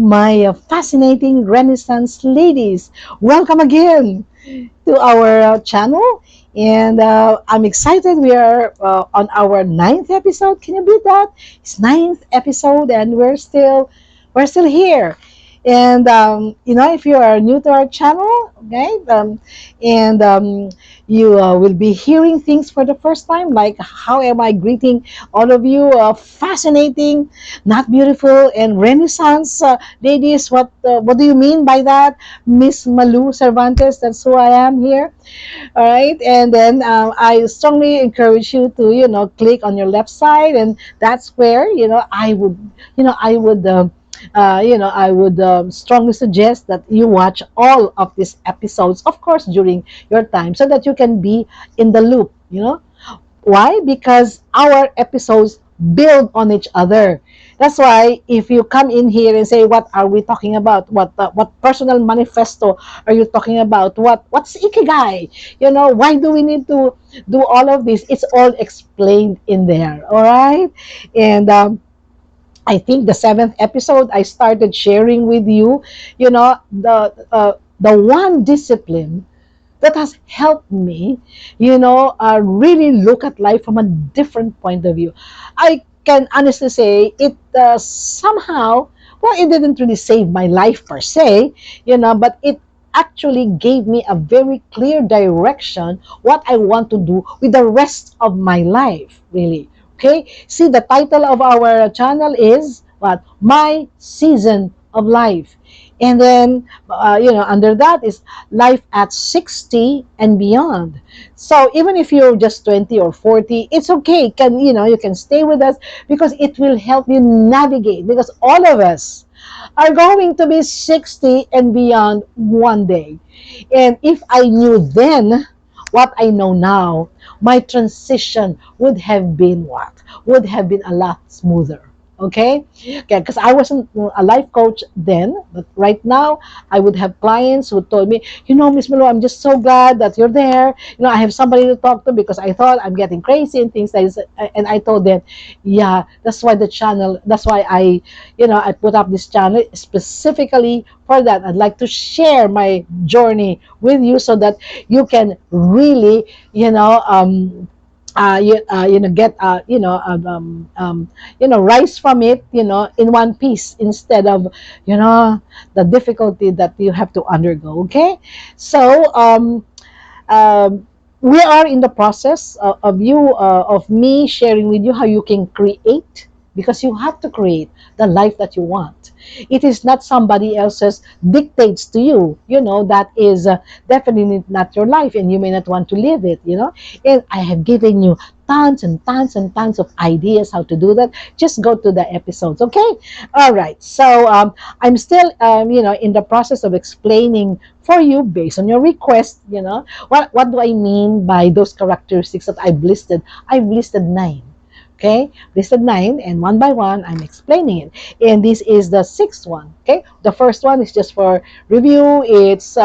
my fascinating Renaissance ladies. Welcome again to our channel. And I'm excited. We are on our ninth episode. Can you believe that? It's ninth episode, and we're still here. And if you are new to our channel, okay, and you will be hearing things for the first time, like how am I greeting all of you, fascinating, not beautiful, and Renaissance ladies. What do you mean by that, Miss Malu Cervantes? That's who I am here. All right, and then I strongly encourage you to click on your left side, and that's where I would strongly suggest that you watch all of these episodes, of course, during your time, so that you can be in the loop. Why? Because our episodes build on each other. That's why if you come in here and say, "What are we talking about? What personal manifesto are you talking about? What's ikigai? Why do we need to do all of this?" It's all explained in there. All right, and I think the seventh episode I started sharing with you, the one discipline that has helped me, really look at life from a different point of view. I can honestly say it somehow, well, it didn't really save my life per se, but it actually gave me a very clear direction what I want to do with the rest of my life, really. Okay, see, the title of our channel is what? My Season of Life. And then, under that is life at 60 and beyond. So even if you're just 20 or 40, it's okay. You can stay with us because it will help you navigate, because all of us are going to be 60 and beyond one day. And if I knew then what I know now, my transition would have been what? Would have been a lot smoother. Okay? Because I wasn't a life coach then, but right now I would have clients who told me, Miss Milo, I'm just so glad that you're there. I have somebody to talk to because I thought I'm getting crazy and things like that. And I told them, yeah, that's why I put up this channel specifically for that. I'd like to share my journey with you so that you can really, get rise from it, in one piece, instead of the difficulty that you have to undergo. Okay, so um, we are in the process of me sharing with you how you can create, because you have to create the life that you want. It is not somebody else's dictates to you. That is definitely not your life, and you may not want to live it. And I have given you tons and tons and tons of ideas how to do that. Just go to the episodes. Okay, all right. So I'm still in the process of explaining for you, based on your request, what do I mean by those characteristics that I've listed. I've listed 9. Okay, listed 9, and one by one I'm explaining it. And this is the 6th one. Okay, the first one is just for review. It's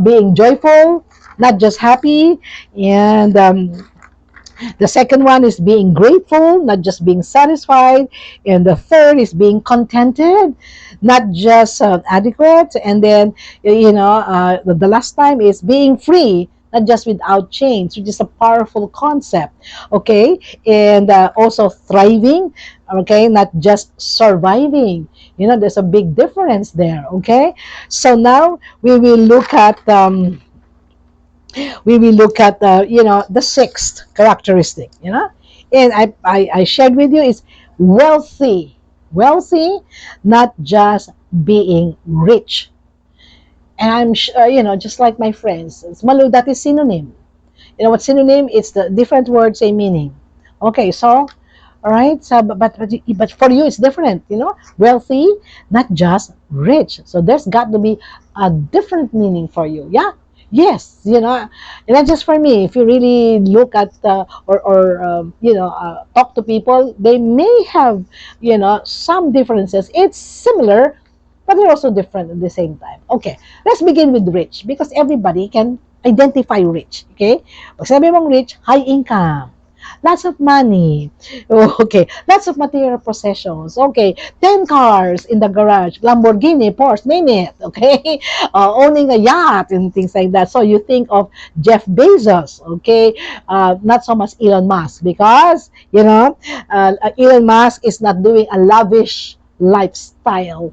being joyful, not just happy. And the second one is being grateful, not just being satisfied. And the third is being contented, not just adequate. And then, the last time is being free, not just without change, which is a powerful concept. Okay. And also thriving. Okay. Not just surviving. There's a big difference there. Okay. So now we will look at the 6th characteristic. And I shared with you is wealthy, not just being rich. And I'm sure, just like my friends, it's Malu, that is synonym. What synonym? It's the different words, same meaning. Okay, so all right, so but for you it's different. Wealthy, not just rich. So there's got to be a different meaning for you. Yeah. Yes, and not just for me. If you really look at or talk to people, they may have some differences. It's similar, but they're also different at the same time. Okay, let's begin with rich, because everybody can identify rich. Okay, pag sabi mong rich, high income. Lots of money. Okay. Lots of material possessions. Okay. 10 cars in the garage. Lamborghini, Porsche, name it. Okay. Owning a yacht and things like that. So you think of Jeff Bezos. Okay. Not so much Elon Musk because, Elon Musk is not doing a lavish lifestyle,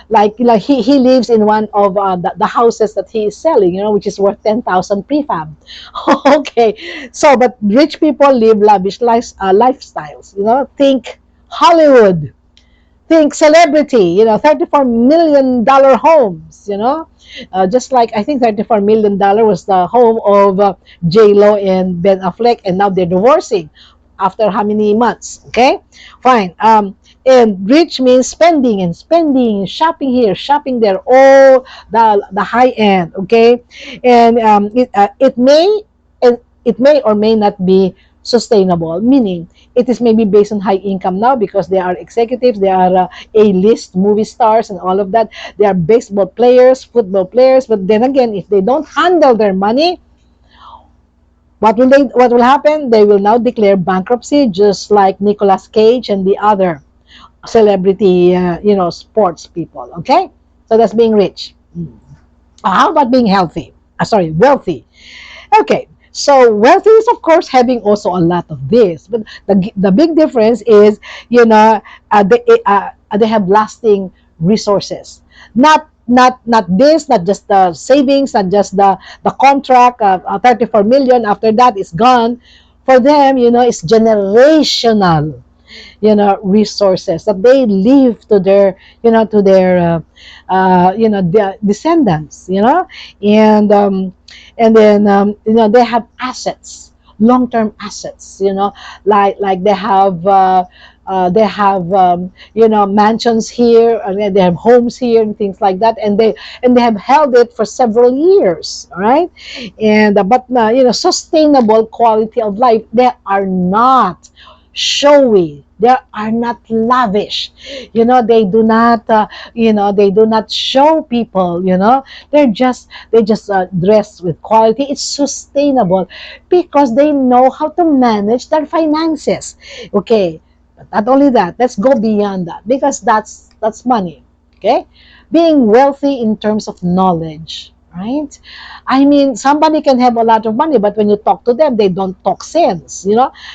like he lives in one of the houses that he is selling, which is worth 10,000 prefab. Okay, so but rich people live lavish lifestyles, think Hollywood, think celebrity, $34 million homes, just like I think $34 million was the home of J Lo and Ben Affleck, and now they're divorcing after how many months? Okay, fine. And rich means spending and spending, shopping here, shopping there, all the high end. Okay, and it may or may not be sustainable, meaning it is maybe based on high income now because they are executives, they are A-list movie stars and all of that. They are baseball players, football players, but then again, if they don't handle their money, what will happen? They will now declare bankruptcy, just like Nicolas Cage and the other celebrity, sports people. Okay, so that's being rich. How about being healthy? Sorry, wealthy. Okay, so wealthy is of course having also a lot of this, but the big difference is, they have lasting resources. Not this, not just the savings, not just the contract, 34 million. After that, it's gone. For them, it's generational, resources that they leave to their, their descendants, and then they have assets, long-term assets, like they have mansions here, and they have homes here and things like that, and they have held it for several years, all right. And but sustainable quality of life, they are not showy, they are not lavish, they do not they do not show people, they just dress with quality. It's sustainable because they know how to manage their finances. Okay, but not only that, let's go beyond that, because that's money. Okay, being wealthy in terms of knowledge, right? I mean, somebody can have a lot of money, but when you talk to them, they don't talk sense,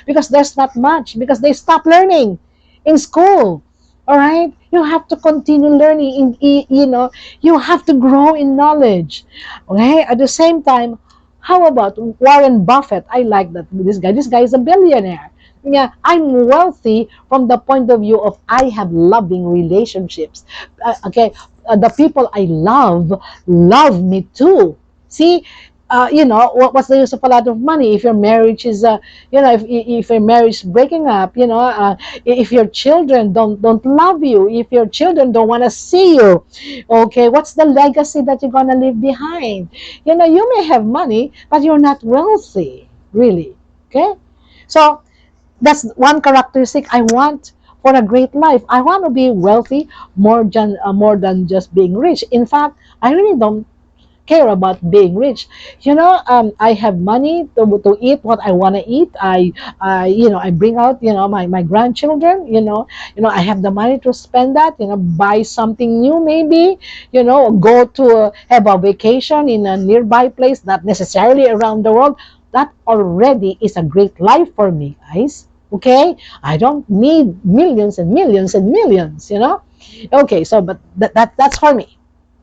because there's not much, because they stop learning in school. All right, you have to continue learning you have to grow in knowledge. Okay, at the same time, how about Warren Buffett? I like that this guy is a billionaire. Yeah, I'm wealthy from the point of view of I have loving relationships. Okay, the people I love me too. See, what's the use of a lot of money if your marriage is, if your marriage is breaking up, if your children don't love you, if your children don't want to see you, okay, what's the legacy that you're gonna leave behind? You may have money, but you're not wealthy, really. Okay, so that's one characteristic I want for a great life. I want to be wealthy more than just being rich. In fact, I really don't care about being rich. I have money to eat what I want to eat. I bring out, my grandchildren, I have the money to spend that, buy something new maybe, go to have a vacation in a nearby place, not necessarily around the world. That already is a great life for me, guys. Okay? I don't need millions and millions and millions, Okay, so but that's for me.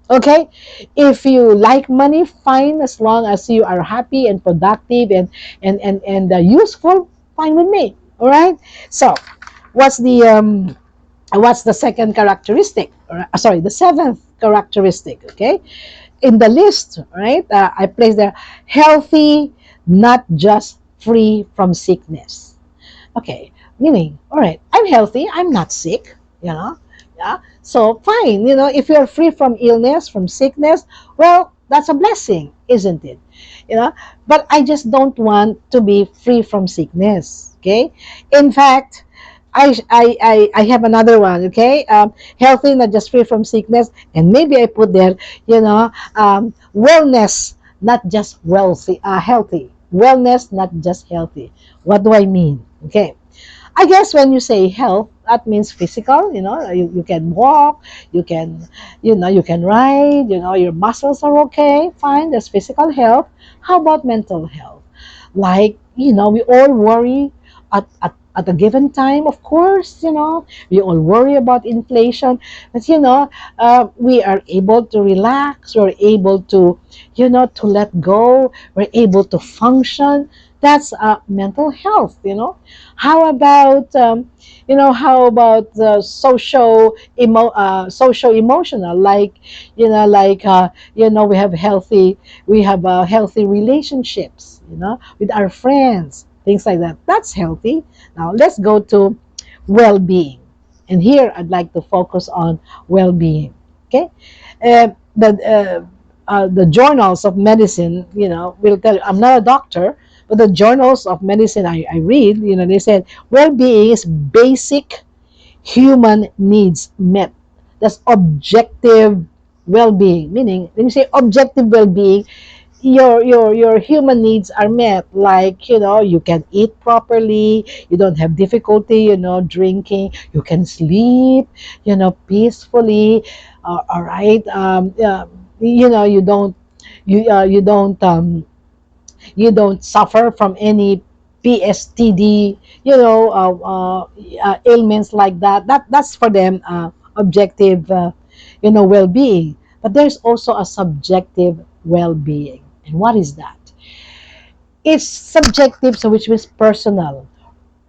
Okay, if you like money, fine, as long as you are happy and productive and useful, fine with me. All right. So what's the second characteristic, sorry, the seventh characteristic? Okay, in the list, right, I place there: healthy, not just free from sickness. Okay, meaning, all right, I'm healthy, I'm not sick, yeah. So fine, if you're free from illness, from sickness, well, that's a blessing, isn't it? You know, but I just don't want to be free from sickness. Okay, in fact, I have another one. Okay, healthy, not just free from sickness, and maybe I put there, wellness, not just wealthy, healthy. wellness, not just healthy. What do I mean? Okay. I guess when you say health, that means physical, you can walk, you can, you can ride, your muscles are okay, fine, that's physical health. How about mental health? Like, we all worry at a given time, of course, we all worry about inflation, but, we are able to relax, we're able to, to let go, we're able to function. That's mental health. How about social emotional, like, we have healthy relationships, with our friends, things like that. That's healthy. Now let's go to well-being, and here I'd like to focus on well-being. Okay. The journals of medicine, will tell you, I'm not a doctor, but the journals of medicine I read, they said well-being is basic human needs met. That's objective well-being. Meaning, when you say objective well-being, your human needs are met. Like, you can eat properly, you don't have difficulty, drinking, you can sleep, peacefully. All right. You don't you don't suffer from any PSTD, ailments like that. That's for them objective, well-being. But there's also a subjective well-being. And what is that? It's subjective, so which means personal.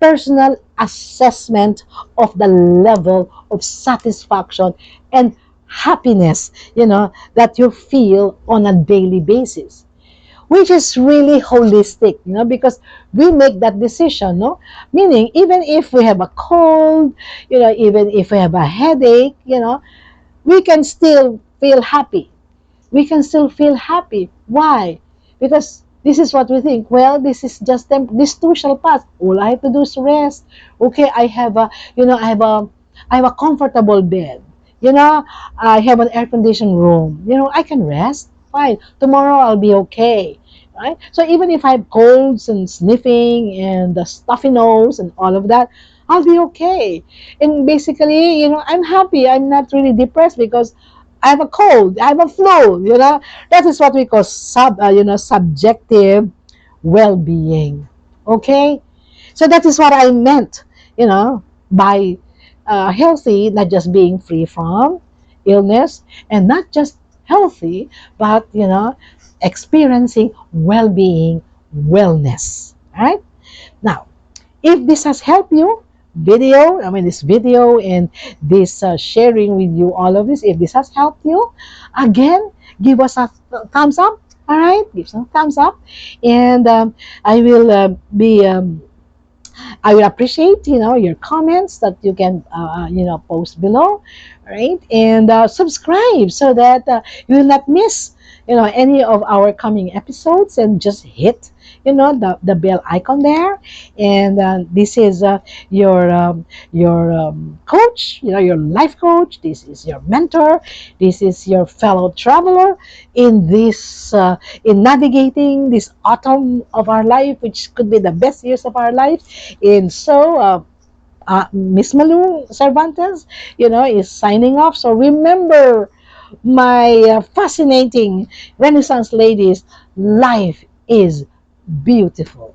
Personal assessment of the level of satisfaction and happiness, that you feel on a daily basis, which is really holistic, because we make that decision, no? Meaning, even if we have a cold, even if we have a headache, we can still feel happy. We can still feel happy. Why? Because this is what we think. Well, this is just this too shall pass. All I have to do is rest. Okay, I have a comfortable bed. I have an air conditioned room. I can rest. Fine. Tomorrow I'll be okay. Right? So even if I have colds and sniffing and the stuffy nose and all of that, I'll be okay. And basically, I'm happy. I'm not really depressed because I have a cold, I have a flu, That is what we call subjective well-being. Okay? So that is what I meant, by healthy, not just being free from illness, and not just healthy, but, experiencing well-being, wellness. All right? Now, if this has helped you, this video and this sharing with you all of this, if this has helped you, again, give us a thumbs up. All right, give some thumbs up, and I will be I will appreciate, your comments that you can, post below, right? And subscribe so that you will not miss, any of our coming episodes, and just hit, the bell icon there. And this is your coach, your life coach. This is your mentor. This is your fellow traveler in this, in navigating this autumn of our life, which could be the best years of our life. And so, Miss Malu Cervantes, is signing off. So remember, my fascinating Renaissance ladies, life is beautiful.